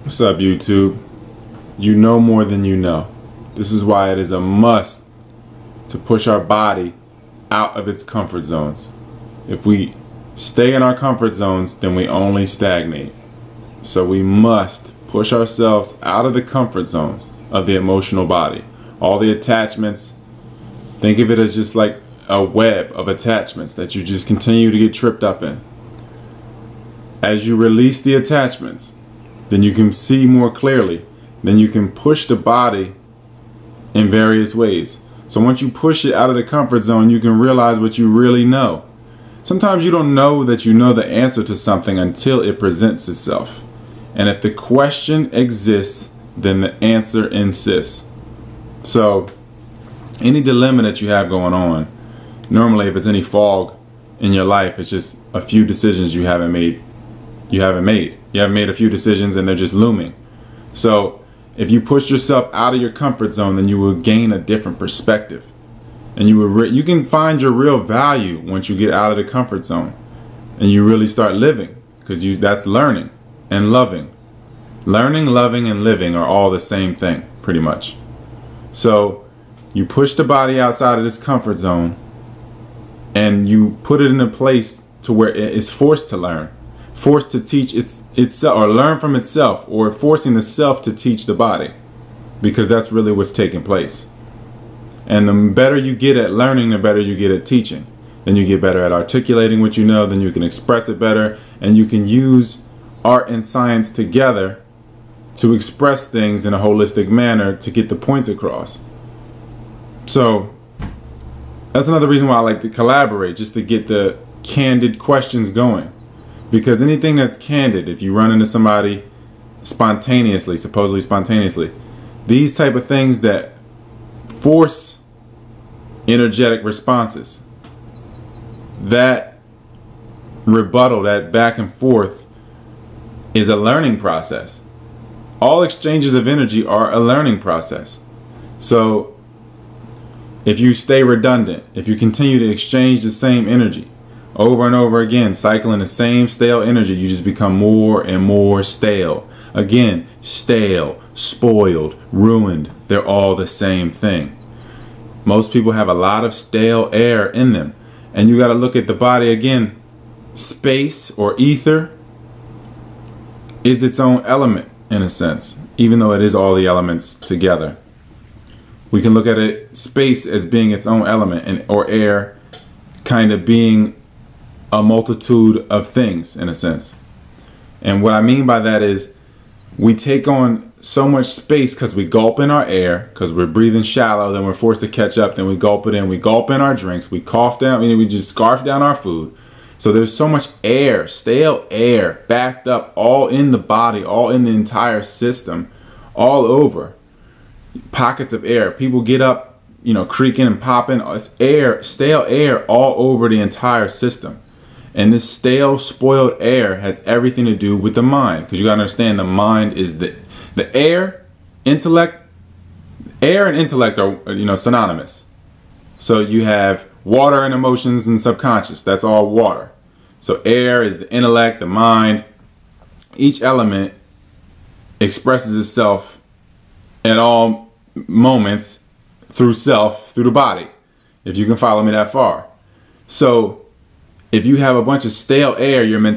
What's up, YouTube? You know more than you know. This is why it is a must to push our body out of its comfort zones. If we stay in our comfort zones, then we only stagnate. So we must push ourselves out of the comfort zones of the emotional body. All the attachments, think of it as just like a web of attachments that you just continue to get tripped up in. As you release the attachments, then you can see more clearly. Then you can push the body in various ways. So once you push it out of the comfort zone, you can realize what you really know. Sometimes you don't know that you know the answer to something until it presents itself. And if the question exists, then the answer insists. So any dilemma that you have going on, normally if it's any fog in your life, it's just a few decisions you haven't made. You haven't made a few decisions and they're just looming. So if you push yourself out of your comfort zone, then you will gain a different perspective. And you can find your real value once you get out of the comfort zone and you really start living, because that's learning and loving. Learning, loving, and living are all the same thing, pretty much. So you push the body outside of this comfort zone and you put it in a place to where it is forced to learn, forced to teach itself or learn from itself, or forcing the self to teach the body, because that's really what's taking place. And the better you get at learning, the better you get at teaching. Then you get better at articulating what you know, then you can express it better, and you can use art and science together to express things in a holistic manner to get the points across. So that's another reason why I like to collaborate, just to get the candid questions going. Because anything that's candid, if you run into somebody spontaneously, supposedly spontaneously, these type of things that force energetic responses, that rebuttal, that back and forth, is a learning process. All exchanges of energy are a learning process. So if you stay redundant, if you continue to exchange the same energy over and over again, cycling the same stale energy, you just become more and more stale. Again, stale, spoiled, ruined, they're all the same thing. Most people have a lot of stale air in them. And you got to look at the body again. Space or ether is its own element in a sense, even though it is all the elements together. We can look at it, space, as being its own element, and or air kind of being a multitude of things in a sense. And what I mean by that is we take on so much space because we gulp in our air, because we're breathing shallow, then we're forced to catch up, then we gulp it in, we gulp in our drinks, we cough down, we just scarf down our food. So there's so much air, stale air, backed up all in the body, all in the entire system, all over. Pockets of air. People get up, creaking and popping. It's air, stale air all over the entire system. And this stale, spoiled air has everything to do with the mind. Because you got to understand, the mind is the air, intellect. Air and intellect are, synonymous. So you have water and emotions and subconscious. That's all water. So air is the intellect, the mind. Each element expresses itself at all moments through self, through the body, if you can follow me that far. So if you have a bunch of stale air, your mentality